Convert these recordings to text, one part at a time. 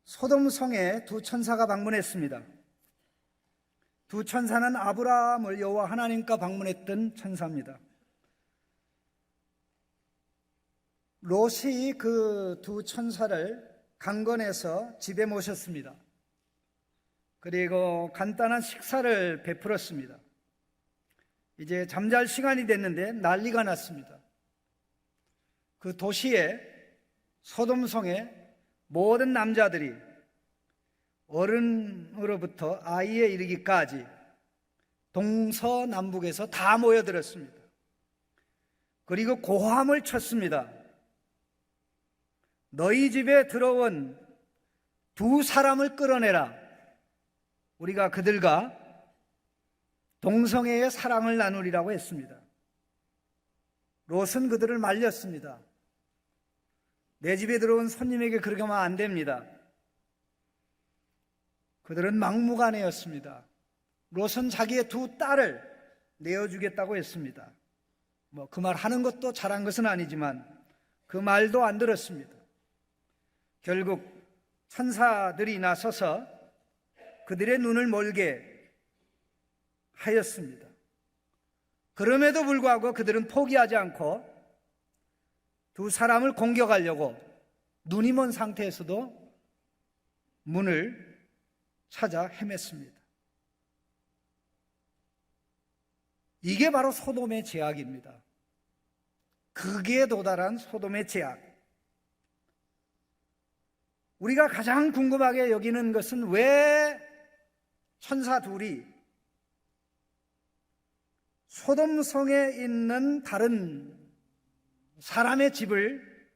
소돔성에 두 천사가 방문했습니다. 두 천사는 아브라함을 여호와 하나님과 방문했던 천사입니다. 롯이 그 두 천사를 강건해서 집에 모셨습니다. 그리고 간단한 식사를 베풀었습니다. 이제 잠잘 시간이 됐는데 난리가 났습니다. 그 도시에, 소돔성에 모든 남자들이 어른으로부터 아이에 이르기까지 동서남북에서 다 모여들었습니다. 그리고 고함을 쳤습니다. 너희 집에 들어온 두 사람을 끌어내라. 우리가 그들과 동성애의 사랑을 나누리라고 했습니다. 롯은 그들을 말렸습니다. 내 집에 들어온 손님에게 그렇게 하면 안 됩니다. 그들은 막무가내였습니다. 롯은 자기의 두 딸을 내어주겠다고 했습니다. 그 말 하는 것도 잘한 것은 아니지만 그 말도 안 들었습니다. 결국 천사들이 나서서 그들의 눈을 멀게 하였습니다. 그럼에도 불구하고 그들은 포기하지 않고 두 사람을 공격하려고 눈이 먼 상태에서도 문을 찾아 헤맸습니다. 이게 바로 소돔의 죄악입니다. 극에 도달한 소돔의 죄악. 우리가 가장 궁금하게 여기는 것은 왜 천사 둘이 소돔성에 있는 다른 사람의 집을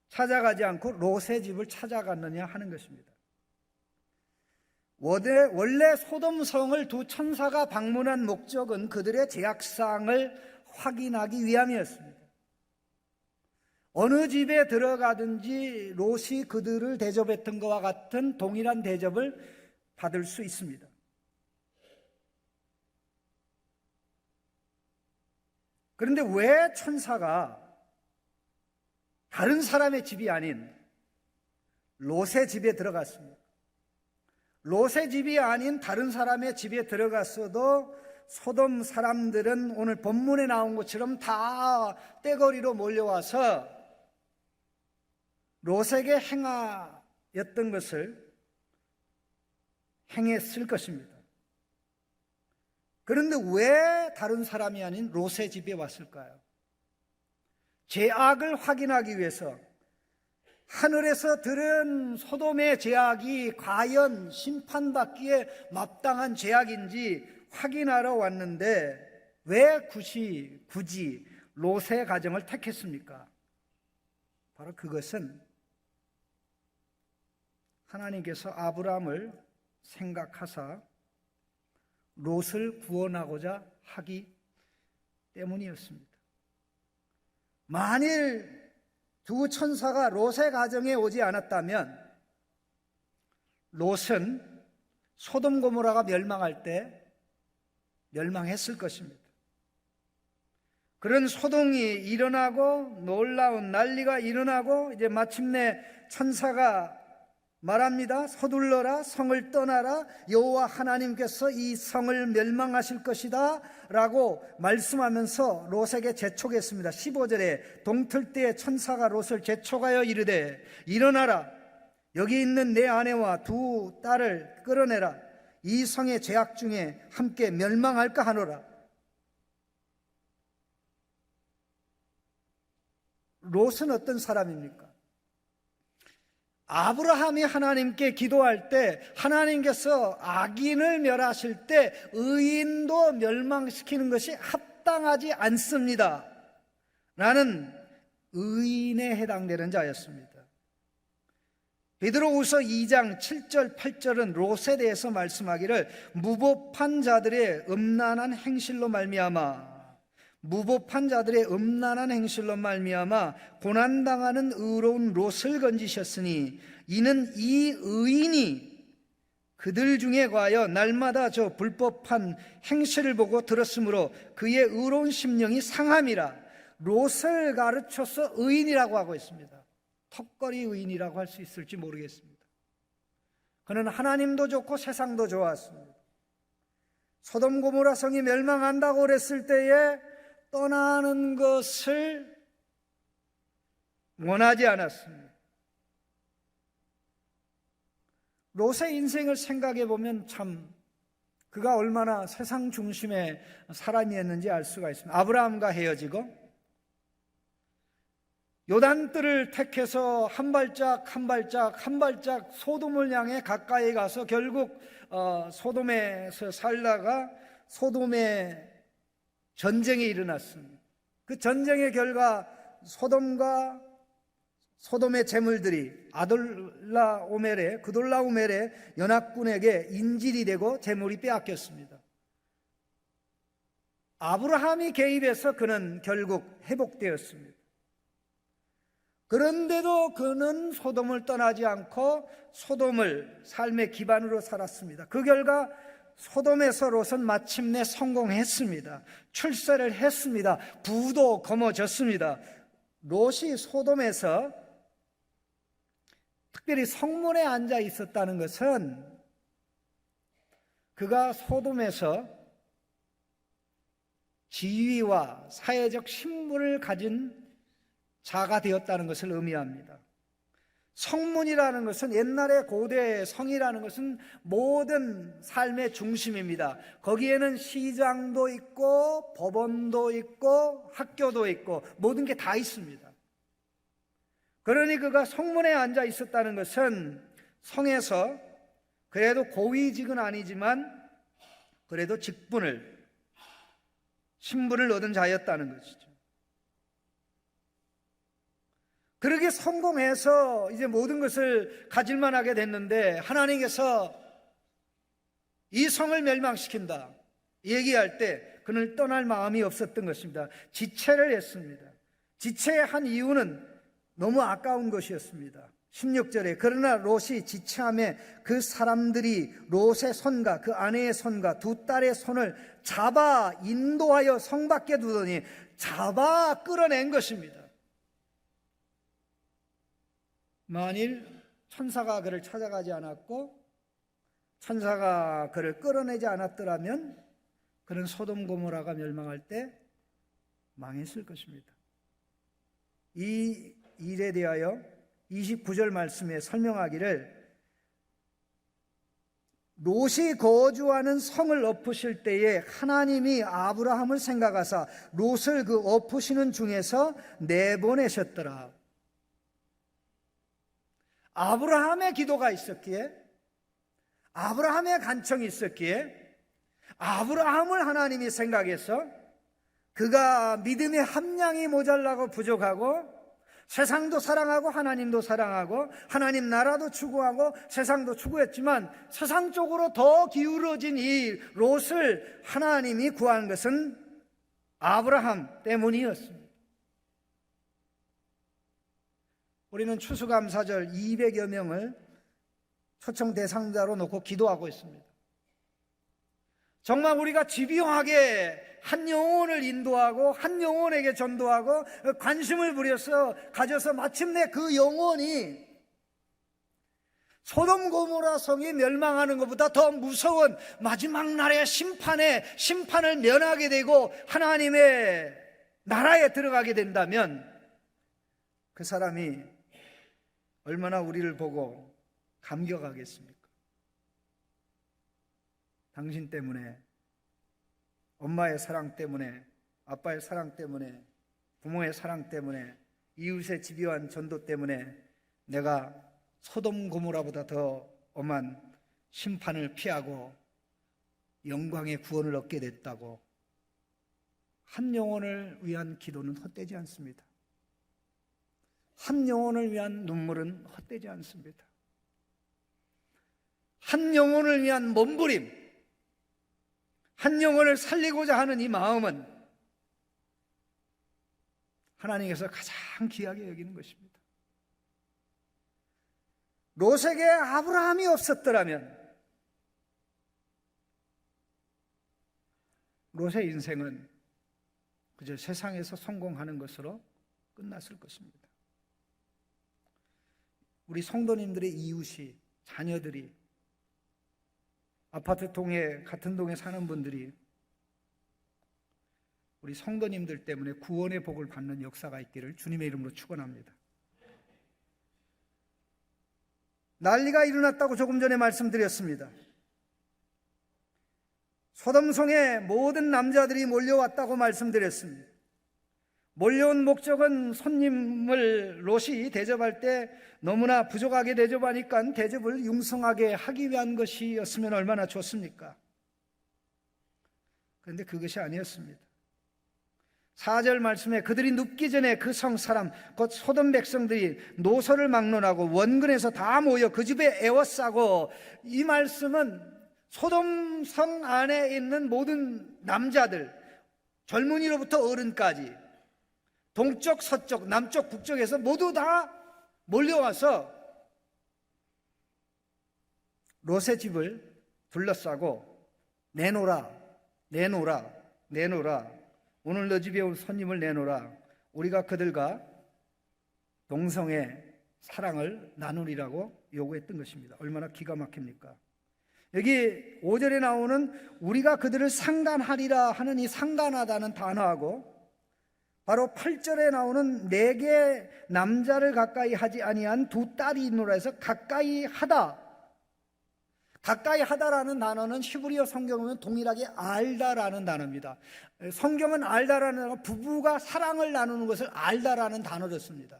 찾아가지 않고 롯의 집을 찾아갔느냐 하는 것입니다. 원래 소돔성을 두 천사가 방문한 목적은 그들의 죄악사항을 확인하기 위함이었습니다. 어느 집에 들어가든지 롯이 그들을 대접했던 것과 같은 동일한 대접을 받을 수 있습니다. 그런데 왜 천사가 다른 사람의 집이 아닌 롯의 집에 들어갔습니다? 롯의 집이 아닌 다른 사람의 집에 들어갔어도 소돔 사람들은 오늘 본문에 나온 것처럼 다 떼거리로 몰려와서 롯에게 행하였던 것을 행했을 것입니다. 그런데 왜 다른 사람이 아닌 롯의 집에 왔을까요? 죄악을 확인하기 위해서 하늘에서 들은 소돔의 죄악이 과연 심판받기에 마땅한 죄악인지 확인하러 왔는데 왜 굳이 롯의 가정을 택했습니까? 바로 그것은 하나님께서 아브라함을 생각하사 롯을 구원하고자 하기 때문이었습니다. 만일 두 천사가 롯의 가정에 오지 않았다면 롯은 소돔 고모라가 멸망할 때 멸망했을 것입니다. 그런 소동이 일어나고 놀라운 난리가 일어나고 이제 마침내 천사가 말합니다. 서둘러라, 성을 떠나라, 여호와 하나님께서 이 성을 멸망하실 것이다 라고 말씀하면서 롯에게 재촉했습니다. 15절에 동틀때에 천사가 롯을 재촉하여 이르되 일어나라, 여기 있는 내 아내와 두 딸을 끌어내라, 이 성의 죄악 중에 함께 멸망할까 하노라. 롯은 어떤 사람입니까? 아브라함이 하나님께 기도할 때 하나님께서 악인을 멸하실 때 의인도 멸망시키는 것이 합당하지 않습니다 라는 의인에 해당되는 자였습니다. 베드로후서 2장 7절 8절은 롯에 대해서 말씀하기를 무법한 자들의 음란한 행실로 말미암아 고난당하는 의로운 롯을 건지셨으니 이는 이 의인이 그들 중에 과하여 날마다 저 불법한 행실을 보고 들었으므로 그의 의로운 심령이 상함이라. 롯을 가르쳐서 의인이라고 하고 있습니다. 턱걸이 의인이라고 할 수 있을지 모르겠습니다. 그는 하나님도 좋고 세상도 좋았습니다. 소돔 고모라 성이 멸망한다고 그랬을 때에 떠나는 것을 원하지 않았습니다. 롯의 인생을 생각해 보면 참 그가 얼마나 세상 중심의 사람이었는지 알 수가 있습니다. 아브라함과 헤어지고 요단뜰을 택해서 한 발짝 한 발짝 한 발짝 소돔을 향해 가까이 가서 결국 소돔에서 살다가 소돔에 전쟁이 일어났습니다. 그 전쟁의 결과 소돔과 소돔의 재물들이 그돌라오멜의 연합군에게 인질이 되고 재물이 빼앗겼습니다. 아브라함이 개입해서 그는 결국 회복되었습니다. 그런데도 그는 소돔을 떠나지 않고 소돔을 삶의 기반으로 살았습니다. 그 결과 소돔에서 롯은 마침내 성공했습니다. 출세를 했습니다. 부도 거머졌습니다. 롯이 소돔에서 특별히 성문에 앉아 있었다는 것은 그가 소돔에서 지위와 사회적 신분을 가진 자가 되었다는 것을 의미합니다. 성문이라는 것은 옛날의 고대 성이라는 것은 모든 삶의 중심입니다. 거기에는 시장도 있고 법원도 있고 학교도 있고 모든 게 다 있습니다. 그러니 그가 성문에 앉아 있었다는 것은 성에서 그래도 고위직은 아니지만 그래도 신분을 얻은 자였다는 것이죠. 그렇게 성공해서 이제 모든 것을 가질만 하게 됐는데 하나님께서 이 성을 멸망시킨다 얘기할 때 그는 떠날 마음이 없었던 것입니다. 지체를 했습니다. 지체한 이유는 너무 아까운 것이었습니다. 16절에 그러나 롯이 지체함에 그 사람들이 롯의 손과 그 아내의 손과 두 딸의 손을 잡아 인도하여 성 밖에 두더니 잡아 끌어낸 것입니다. 만일 천사가 그를 찾아가지 않았고 천사가 그를 끌어내지 않았더라면 그는 소돔 고모라가 멸망할 때 망했을 것입니다. 이 일에 대하여 29절 말씀에 설명하기를 롯이 거주하는 성을 엎으실 때에 하나님이 아브라함을 생각하사 롯을 그 엎으시는 중에서 내보내셨더라. 아브라함의 기도가 있었기에 아브라함의 간청이 있었기에 아브라함을 하나님이 생각해서 그가 믿음의 함량이 모자라고 부족하고 세상도 사랑하고 하나님도 사랑하고 하나님 나라도 추구하고 세상도 추구했지만 세상 쪽으로 더 기울어진 이 롯을 하나님이 구한 것은 아브라함 때문이었습니다. 우리는 추수감사절 200여 명을 초청 대상자로 놓고 기도하고 있습니다. 정말 우리가 집요하게 한 영혼을 인도하고 한 영혼에게 전도하고 관심을 가져서 마침내 그 영혼이 소돔 고모라 성이 멸망하는 것보다 더 무서운 마지막 날의 심판을 면하게 되고 하나님의 나라에 들어가게 된다면 그 사람이 얼마나 우리를 보고 감격하겠습니까? 당신 때문에, 엄마의 사랑 때문에, 아빠의 사랑 때문에, 부모의 사랑 때문에, 이웃의 집요한 전도 때문에 내가 소돔 고모라보다 더 엄한 심판을 피하고 영광의 구원을 얻게 됐다고. 한 영혼을 위한 기도는 헛되지 않습니다. 한 영혼을 위한 눈물은 헛되지 않습니다. 한 영혼을 위한 몸부림, 한 영혼을 살리고자 하는 이 마음은 하나님께서 가장 귀하게 여기는 것입니다. 롯에게 아브라함이 없었더라면 롯의 인생은 그저 세상에서 성공하는 것으로 끝났을 것입니다. 우리 성도님들의 이웃이, 자녀들이 아파트 동에 같은 동에 사는 분들이 우리 성도님들 때문에 구원의 복을 받는 역사가 있기를 주님의 이름으로 축원합니다. 난리가 일어났다고 조금 전에 말씀드렸습니다. 소돔성에 모든 남자들이 몰려왔다고 말씀드렸습니다. 몰려온 목적은 손님을 롯이 대접할 때 너무나 부족하게 대접하니까 대접을 융성하게 하기 위한 것이었으면 얼마나 좋습니까? 그런데 그것이 아니었습니다. 4절 말씀에 그들이 눕기 전에 그 성 사람 곧 소돔 백성들이 노소를 막론하고 원근에서 다 모여 그 집에 에워싸고, 이 말씀은 소돔 성 안에 있는 모든 남자들, 젊은이로부터 어른까지 동쪽 서쪽 남쪽 북쪽에서 모두 다 몰려와서 롯의 집을 둘러싸고 내놓으라, 내놓으라, 내놓으라, 오늘 너 집에 온 손님을 내놓으라, 우리가 그들과 동성의 사랑을 나누리라고 요구했던 것입니다. 얼마나 기가 막힙니까? 여기 5절에 나오는 우리가 그들을 상간하리라 하는 이 상간하다는 단어하고 바로 8절에 나오는 내게 남자를 가까이 하지 아니한 두 딸이 있노라 해서 가까이 하다, 가까이 하다라는 단어는 히브리어 성경은 동일하게 알다라는 단어입니다. 성경은 알다라는 단어, 부부가 사랑을 나누는 것을 알다라는 단어를 씁니다.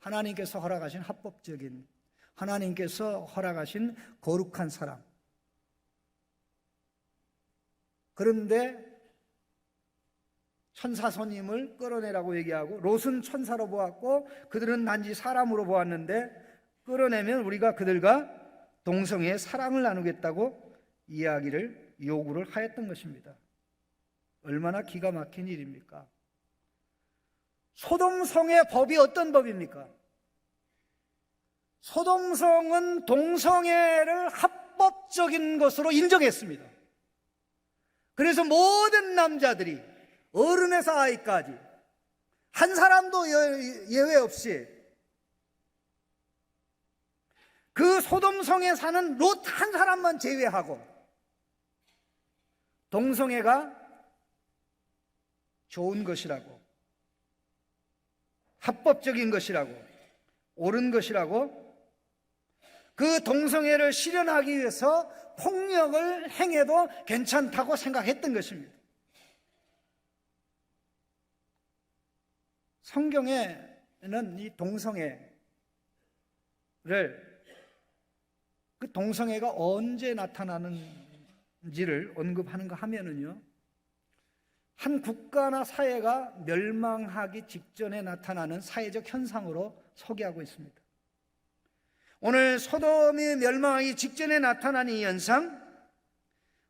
하나님께서 허락하신 합법적인, 하나님께서 허락하신 거룩한 사랑. 그런데 천사 손님을 끌어내라고 얘기하고, 롯은 천사로 보았고 그들은 단지 사람으로 보았는데, 끌어내면 우리가 그들과 동성애의 사랑을 나누겠다고 이야기를 요구를 하였던 것입니다. 얼마나 기가 막힌 일입니까? 소돔성의 법이 어떤 법입니까? 소돔성은 동성애를 합법적인 것으로 인정했습니다. 그래서 모든 남자들이 어른에서 아이까지 한 사람도 예외 없이 그 소돔성에 사는 롯 한 사람만 제외하고 동성애가 좋은 것이라고, 합법적인 것이라고, 옳은 것이라고, 그 동성애를 실현하기 위해서 폭력을 행해도 괜찮다고 생각했던 것입니다. 성경에는 이 동성애를, 그 동성애가 언제 나타나는지를 언급하는가 하면은요, 한 국가나 사회가 멸망하기 직전에 나타나는 사회적 현상으로 소개하고 있습니다. 오늘 소돔이 멸망하기 직전에 나타난 이 현상,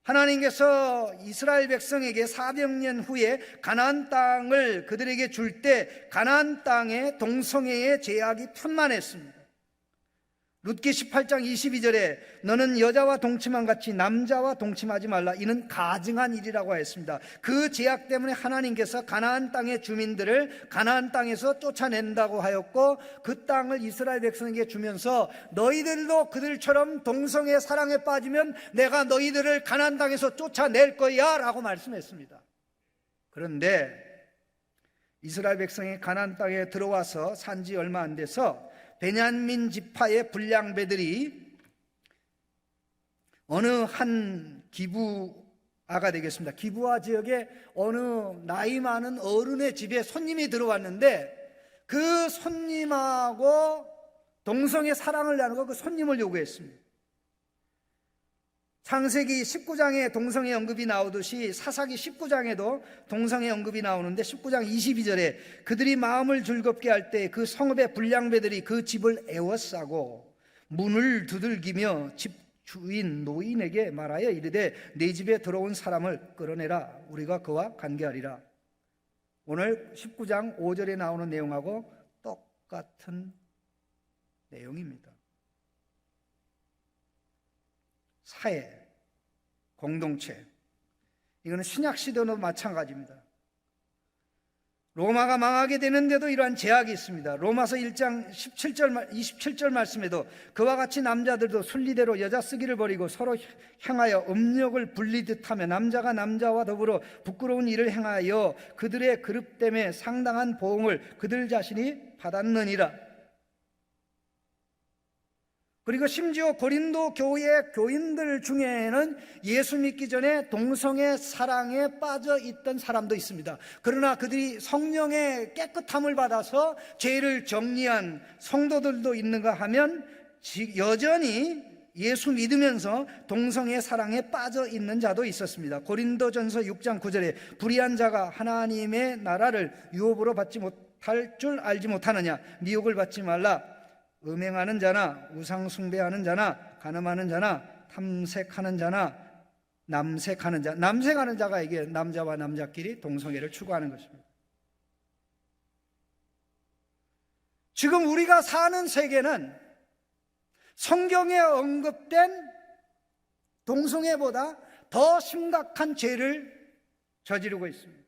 하나님께서 이스라엘 백성에게 400년 후에 가나안 땅을 그들에게 줄 때 가나안 땅에 동성애의 제약이 편만했습니다. 룻기 18장 22절에 너는 여자와 동침한 같이 남자와 동침하지 말라, 이는 가증한 일이라고 하였습니다. 그 제약 때문에 하나님께서 가나안 땅의 주민들을 가나안 땅에서 쫓아낸다고 하였고, 그 땅을 이스라엘 백성에게 주면서 너희들도 그들처럼 동성애 사랑에 빠지면 내가 너희들을 가나안 땅에서 쫓아낼 거야 라고 말씀했습니다. 그런데 이스라엘 백성이 가나안 땅에 들어와서 산지 얼마 안 돼서 베냐민 지파의 불량배들이 어느 한 기브아가 되겠습니다. 기브아 지역에 어느 나이 많은 어른의 집에 손님이 들어왔는데 그 손님하고 동성애 사랑을 나누고 그 손님을 요구했습니다. 창세기 19장에 동성애 언급이 나오듯이 사사기 19장에도 동성애 언급이 나오는데 19장 22절에 그들이 마음을 즐겁게 할 때 그 성읍의 불량배들이 그 집을 에워싸고 문을 두들기며 집 주인 노인에게 말하여 이르되 네 집에 들어온 사람을 끌어내라, 우리가 그와 관계하리라. 오늘 19장 5절에 나오는 내용하고 똑같은 내용입니다. 사회, 공동체, 이거는 신약 시대도 마찬가지입니다. 로마가 망하게 되는데도 이러한 제약이 있습니다. 로마서 1장 27절 말씀에도 그와 같이 남자들도 순리대로 여자 쓰기를 버리고 서로 향하여 음욕을 불리듯 하며 남자가 남자와 더불어 부끄러운 일을 행하여 그들의 그릇됨에 상당한 보응을 그들 자신이 받았느니라. 그리고 심지어 고린도 교회 교인들 중에는 예수 믿기 전에 동성애 사랑에 빠져 있던 사람도 있습니다. 그러나 그들이 성령의 깨끗함을 받아서 죄를 정리한 성도들도 있는가 하면 여전히 예수 믿으면서 동성애 사랑에 빠져 있는 자도 있었습니다. 고린도전서 6장 9절에 불의한 자가 하나님의 나라를 유업으로 받지 못할 줄 알지 못하느냐. 미혹을 받지 말라. 음행하는 자나 우상 숭배하는 자나 간음하는 자나 탐색하는 자나 남색하는 자, 남색하는 자가 이게 남자와 남자끼리 동성애를 추구하는 것입니다. 지금 우리가 사는 세계는 성경에 언급된 동성애보다 더 심각한 죄를 저지르고 있습니다.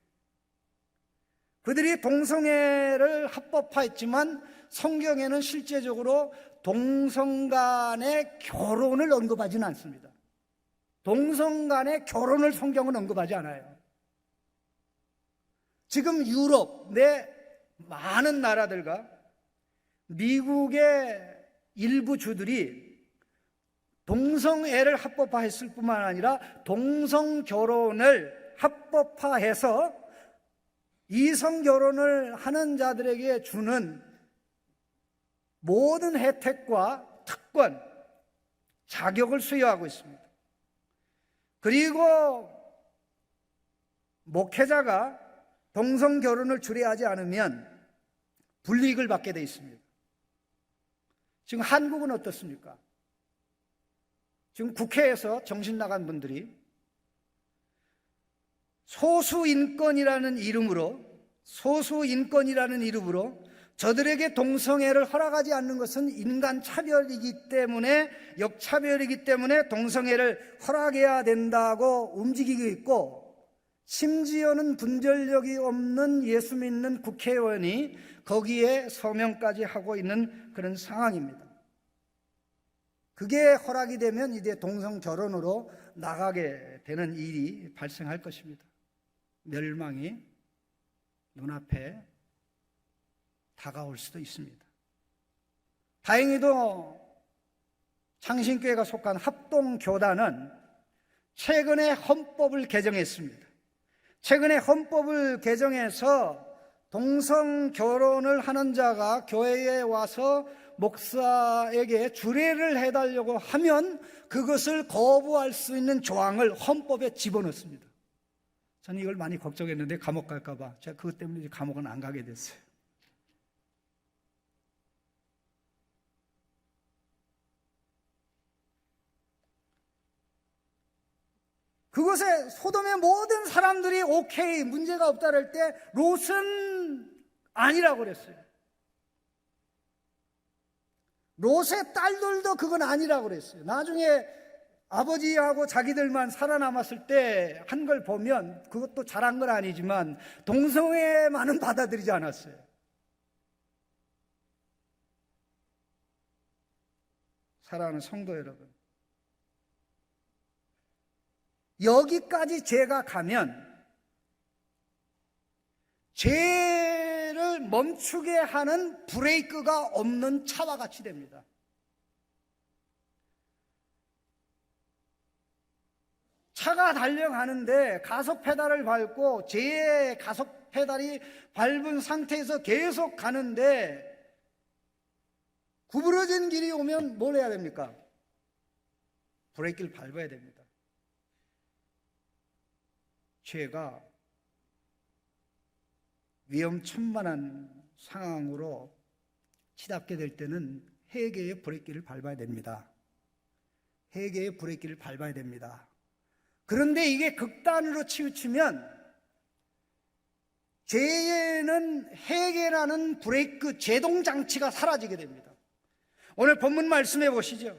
그들이 동성애를 합법화했지만 성경에는 실제적으로 동성 간의 결혼을 언급하지는 않습니다. 동성 간의 결혼을 성경은 언급하지 않아요. 지금 유럽 내 많은 나라들과 미국의 일부 주들이 동성애를 합법화했을 뿐만 아니라 동성 결혼을 합법화해서 이성 결혼을 하는 자들에게 주는 모든 혜택과 특권, 자격을 수여하고 있습니다. 그리고 목회자가 동성 결혼을 주례하지 않으면 불이익을 받게 되어 있습니다. 지금 한국은 어떻습니까? 지금 국회에서 정신 나간 분들이 소수인권이라는 이름으로 저들에게 동성애를 허락하지 않는 것은 인간 차별이기 때문에, 역차별이기 때문에 동성애를 허락해야 된다고 움직이고 있고, 심지어는 분별력이 없는 예수 믿는 국회의원이 거기에 서명까지 하고 있는 그런 상황입니다. 그게 허락이 되면 이제 동성 결혼으로 나가게 되는 일이 발생할 것입니다. 멸망이 눈앞에 다가올 수도 있습니다. 다행히도 창신교회가 속한 합동교단은 최근에 헌법을 개정했습니다. 최근에 헌법을 개정해서 동성 결혼을 하는 자가 교회에 와서 목사에게 주례를 해달라고 하면 그것을 거부할 수 있는 조항을 헌법에 집어넣습니다. 저는 이걸 많이 걱정했는데 감옥 갈까 봐 제가 그것 때문에 감옥은 안 가게 됐어요. 그것에 소돔의 모든 사람들이 오케이, 문제가 없다 그럴 때 롯은 아니라고 그랬어요. 롯의 딸들도 그건 아니라고 그랬어요. 나중에 아버지하고 자기들만 살아남았을 때 한 걸 보면 그것도 잘한 건 아니지만 동성애만은 받아들이지 않았어요. 사랑하는 성도 여러분, 여기까지 죄가 가면 죄를 멈추게 하는 브레이크가 없는 차와 같이 됩니다. 차가 달려가는데 가속 페달을 밟고 죄의 가속 페달이 밟은 상태에서 계속 가는데 구부러진 길이 오면 뭘 해야 됩니까? 브레이크를 밟아야 됩니다. 죄가 위험천만한 상황으로 치닫게 될 때는 회개의 브레이크를 밟아야 됩니다. 회개의 브레이크를 밟아야 됩니다. 그런데 이게 극단으로 치우치면 죄에는 회개라는 브레이크 제동장치가 사라지게 됩니다. 오늘 본문 말씀해 보시죠.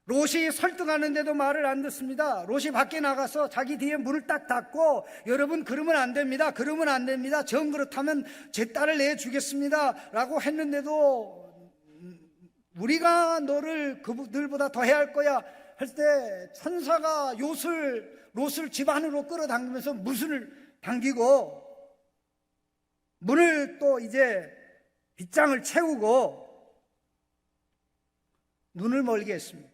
롯이 설득하는데도 말을 안 듣습니다. 롯이 밖에 나가서 자기 뒤에 문을 딱 닫고, 여러분 그러면 안 됩니다. 그러면 안 됩니다. 정 그렇다면 제 딸을 내주겠습니다 라고 했는데도, 우리가 너를 그들보다 더 해야 할 거야 할 때 천사가 롯을 집 안으로 끌어당기면서 문을 당기고, 문을 또 이제 빗장을 채우고 눈을 멀게 했습니다.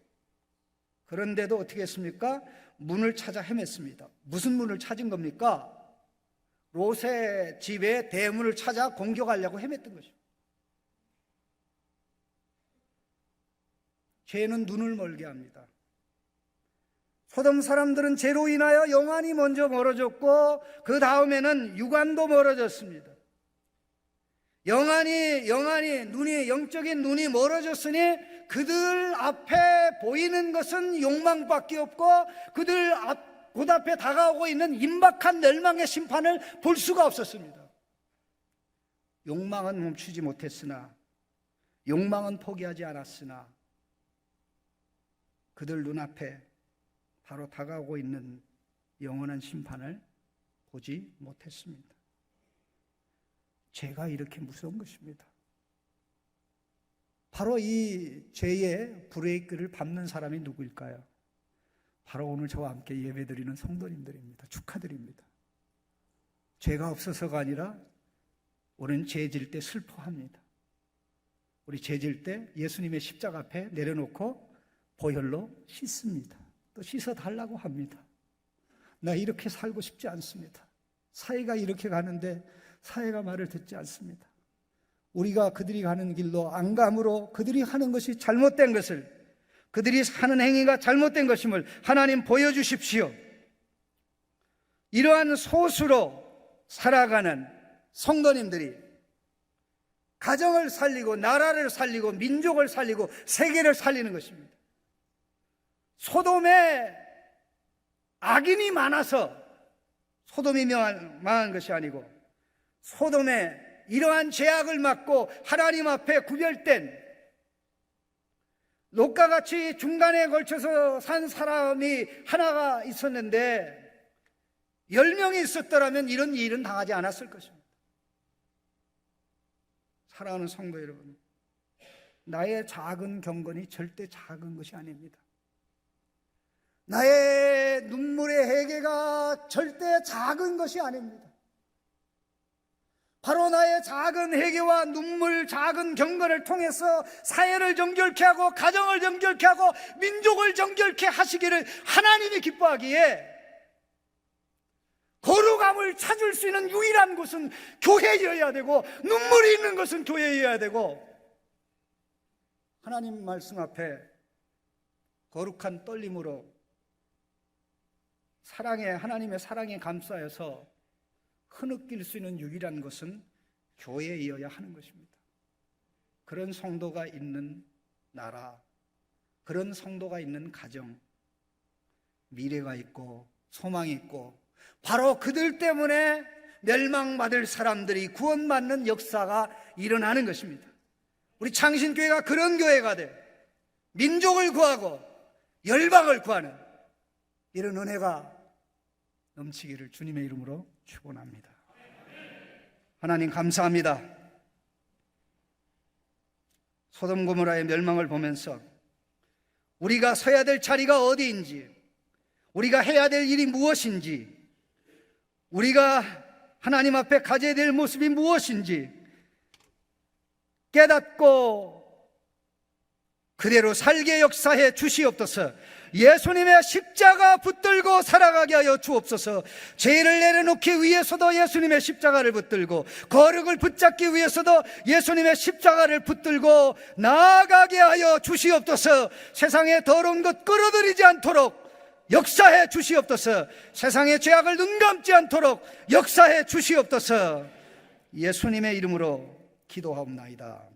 그런데도 어떻게 했습니까? 문을 찾아 헤맸습니다. 무슨 문을 찾은 겁니까? 롯의 집에 대문을 찾아 공격하려고 헤맸던 것이죠. 죄는 눈을 멀게 합니다. 소돔 사람들은 죄로 인하여 영안이 먼저 멀어졌고, 그 다음에는 육안도 멀어졌습니다. 영안이 영적인 눈이 멀어졌으니 그들 앞에 보이는 것은 욕망밖에 없고, 곧 앞에 다가오고 있는 임박한 멸망의 심판을 볼 수가 없었습니다. 욕망은 멈추지 못했으나, 욕망은 포기하지 않았으나, 그들 눈앞에 바로 다가오고 있는 영원한 심판을 보지 못했습니다. 죄가 이렇게 무서운 것입니다. 바로 이 죄의 브레이크를 밟는 사람이 누구일까요? 바로 오늘 저와 함께 예배드리는 성도님들입니다. 축하드립니다. 죄가 없어서가 아니라 우리는 죄 질 때 슬퍼합니다. 우리 죄 질 때 예수님의 십자가 앞에 내려놓고 보혈로 씻습니다. 또 씻어달라고 합니다. 나 이렇게 살고 싶지 않습니다. 사회가 이렇게 가는데 사회가 말을 듣지 않습니다. 우리가 그들이 가는 길로 안 감으로 그들이 하는 것이 잘못된 것을, 그들이 하는 행위가 잘못된 것임을 하나님 보여주십시오. 이러한 소수로 살아가는 성도님들이 가정을 살리고 나라를 살리고 민족을 살리고 세계를 살리는 것입니다. 소돔에 악인이 많아서 소돔이 망한 것이 아니고, 소돔에 이러한 죄악을 막고 하나님 앞에 구별된 롯과 같이 중간에 걸쳐서 산 사람이 하나가 있었는데 10명이 있었더라면 이런 일은 당하지 않았을 것입니다. 사랑하는 성도 여러분, 나의 작은 경건이 절대 작은 것이 아닙니다. 나의 눈물의 회개가 절대 작은 것이 아닙니다. 바로 나의 작은 회개와 눈물, 작은 경건을 통해서 사회를 정결케 하고 가정을 정결케 하고 민족을 정결케 하시기를 하나님이 기뻐하기에, 거룩함을 찾을 수 있는 유일한 곳은 교회여야 되고, 눈물이 있는 것은 교회여야 되고, 하나님 말씀 앞에 거룩한 떨림으로 하나님의 사랑에 감싸여서 흐느낄 수 있는 유일한 것은 교회이어야 하는 것입니다. 그런 성도가 있는 나라, 그런 성도가 있는 가정, 미래가 있고 소망이 있고, 바로 그들 때문에 멸망받을 사람들이 구원받는 역사가 일어나는 것입니다. 우리 창신교회가 그런 교회가 돼 민족을 구하고 열방을 구하는 이런 은혜가 넘치기를 주님의 이름으로 축원합니다. 하나님 감사합니다. 소돔 고모라의 멸망을 보면서 우리가 서야 될 자리가 어디인지, 우리가 해야 될 일이 무엇인지, 우리가 하나님 앞에 가져야 될 모습이 무엇인지 깨닫고 그대로 살게 역사해 주시옵소서. 예수님의 십자가 붙들고 살아가게 하여 주옵소서. 죄를 내려놓기 위해서도 예수님의 십자가를 붙들고, 거룩을 붙잡기 위해서도 예수님의 십자가를 붙들고 나아가게 하여 주시옵소서. 세상의 더러운 것 끌어들이지 않도록 역사해 주시옵소서. 세상의 죄악을 눈감지 않도록 역사해 주시옵소서. 예수님의 이름으로 기도하옵나이다.